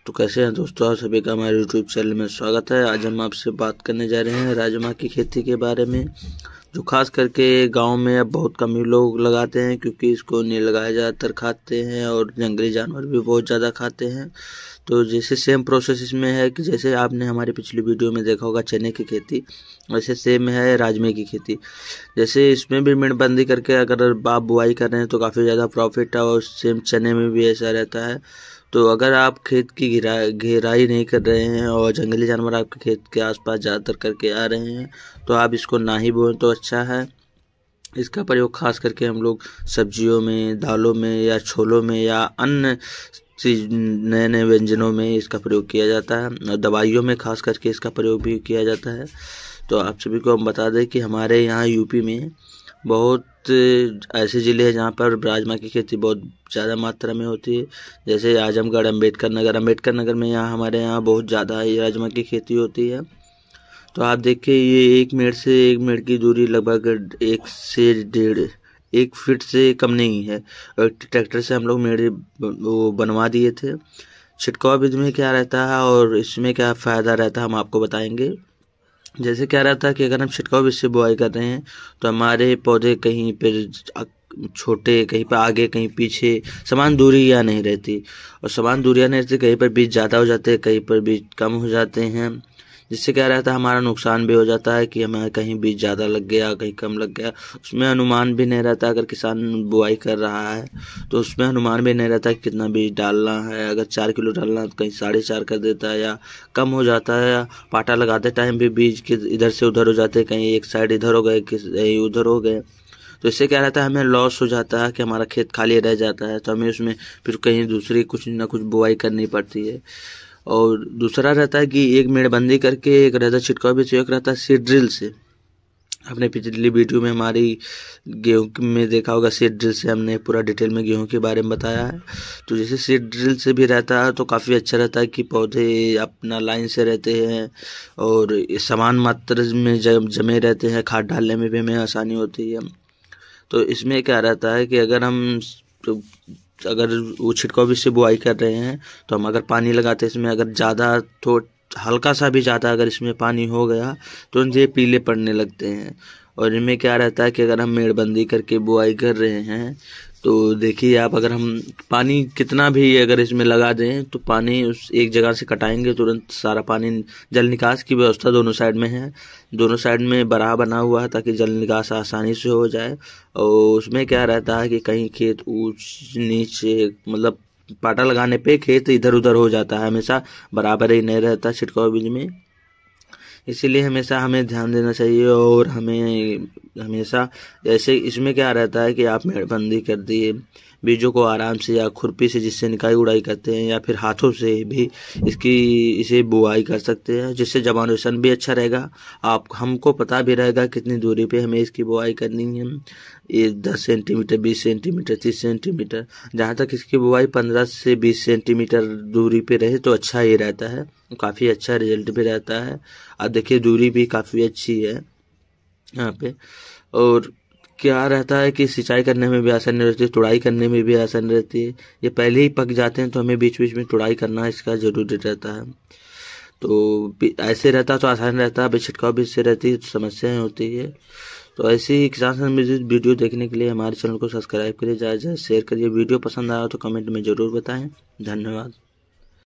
तो कैसे हैं दोस्तों, आप सभी का हमारे यूट्यूब चैनल में स्वागत है। आज हम आपसे बात करने जा रहे हैं राजमा की खेती के बारे में, जो खास करके गांव में अब बहुत कम ही लोग लगाते हैं, क्योंकि इसको नहीं लगाया ज़्यादातर खाते हैं और जंगली जानवर भी बहुत ज़्यादा खाते हैं। तो जैसे सेम प्रोसेस इसमें है कि जैसे आपने हमारी पिछली वीडियो में देखा होगा चने की खेती, वैसे सेम है राजमे की खेती। जैसे इसमें भी मेड़बंदी करके अगर आप बुआई कर रहे हैं तो काफ़ी ज़्यादा प्रॉफिट है, और सेम चने में भी ऐसा रहता है। तो अगर आप खेत की घेराई नहीं कर रहे हैं और जंगली जानवर आपके खेत के आसपास ज़्यादातर करके आ रहे हैं, तो आप इसको ना ही बोएं तो अच्छा है। इसका प्रयोग खास करके हम लोग सब्जियों में, दालों में या छोलों में या अन्य चीज नए नए व्यंजनों में इसका प्रयोग किया जाता है, और दवाइयों में खास करके इसका प्रयोग भी किया जाता है। तो आप सभी को हम बता दें कि हमारे यहाँ यूपी में बहुत ऐसे ज़िले हैं जहाँ पर राजमा की खेती बहुत ज़्यादा मात्रा में होती है। जैसे आजमगढ़, अम्बेडकर नगर में यहाँ हमारे यहाँ बहुत ज़्यादा ही राजमा की खेती होती है। तो आप देखिए, ये एक मेड़ से एक मेड़ की दूरी लगभग 1 से कम नहीं है, और ट्रैक्टर से हम लोग मेड़ वो बनवा दिए थे। छिड़काव विधि में क्या रहता है और इसमें क्या फ़ायदा रहता है हम आपको बताएंगे। जैसे क्या रहता है कि अगर हम छिड़काव विधि से बुआई कर रहे हैं तो हमारे पौधे कहीं पर छोटे, कहीं पर आगे, कहीं पीछे समान दूरी या नहीं रहती, और समान दूरियाँ नहीं रहती। कहीं पर बीज ज़्यादा हो जाते हैं, कहीं पर बीज कम हो जाते हैं, जिससे क्या रहता है हमारा नुकसान भी हो जाता है कि हमें कहीं बीज ज़्यादा लग गया, कहीं कम लग गया। उसमें अनुमान भी नहीं रहता। अगर किसान बुआई कर रहा है तो उसमें अनुमान भी नहीं रहता कि कितना बीज डालना है। अगर 4 किलो डालना है तो कहीं 4.5 कर देता है, या कम हो जाता है। या पाटा लगाते टाइम भी बीज के इधर से उधर हो जाते हैं, कहीं एक साइड इधर हो गए, कहीं उधर हो गए। तो इससे क्या रहता है, हमें लॉस हो जाता है कि हमारा खेत खाली रह जाता है, तो हमें उसमें फिर कहीं दूसरी कुछ ना कुछ बुआई करनी पड़ती है। और दूसरा रहता है कि एक मेड़बंदी करके एक रहता है छिड़काव भी, एक रहता है सीड ड्रिल से। आपने पिछली वीडियो में हमारी गेहूं में देखा होगा, सीड ड्रिल से हमने पूरा डिटेल में गेहूं के बारे में बताया है। तो जैसे सीड ड्रिल से भी रहता है तो काफ़ी अच्छा रहता है कि पौधे अपना लाइन से रहते हैं और समान मात्रा में जमे रहते हैं। खाद डालने में भी हमें आसानी होती है। तो इसमें क्या रहता है कि अगर वो छिड़काव भी से बुआई कर रहे हैं तो हम अगर पानी लगाते हैं इसमें, अगर ज़्यादा तो हल्का सा भी ज़्यादा अगर इसमें पानी हो गया तो ये पीले पड़ने लगते हैं। और इनमें क्या रहता है कि अगर हम मेड़बंदी करके बुआई कर रहे हैं तो देखिए आप, अगर हम पानी कितना भी अगर इसमें लगा दें तो पानी उस एक जगह से कटाएंगे तुरंत सारा पानी। जल निकास की व्यवस्था दोनों साइड में है, दोनों साइड में बराह बना हुआ है ताकि जल निकास आसानी से हो जाए। और उसमें क्या रहता है कि कहीं खेत ऊंच नीचे, मतलब पाटा लगाने पे खेत इधर उधर हो जाता है, हमेशा बराबर ही नहीं रहता छिड़काव बीज में। इसीलिए हमेशा हमें ध्यान देना चाहिए। और हमें हमेशा, जैसे इसमें क्या रहता है कि आप मेड़बंदी कर दिए, बीजों को आराम से या खुरपी से जिससे निकाई उड़ाई करते हैं, या फिर हाथों से भी इसे बुआई कर सकते हैं, जिससे जर्मिनेशन भी अच्छा रहेगा। हमको पता भी रहेगा कितनी दूरी पे हमें इसकी बुआई करनी है। ये 10 सेंटीमीटर, 20 सेंटीमीटर, 30 सेंटीमीटर, जहाँ तक इसकी बुआई 15 से 20 सेंटीमीटर दूरी पे रहे तो अच्छा ही रहता है, काफ़ी अच्छा रिजल्ट भी रहता है। अब देखिए दूरी भी काफ़ी अच्छी है यहाँ पे। और क्या रहता है कि सिंचाई करने में भी आसानी रहती है, तुड़ाई करने में भी आसानी रहती है। ये पहले ही पक जाते हैं तो हमें बीच बीच में तुड़ाई करना इसका जरूरी रहता है। तो ऐसे रहता तो आसान रहता है, छिड़काव भी इससे रहती है तो समस्याएं होती है। तो ऐसी ही किसान संबंधित वीडियो देखने के लिए हमारे चैनल को सब्सक्राइब करिए, ज़्यादा से ज़्यादा शेयर करिए। वीडियो पसंद आया तो कमेंट में ज़रूर बताएं। धन्यवाद।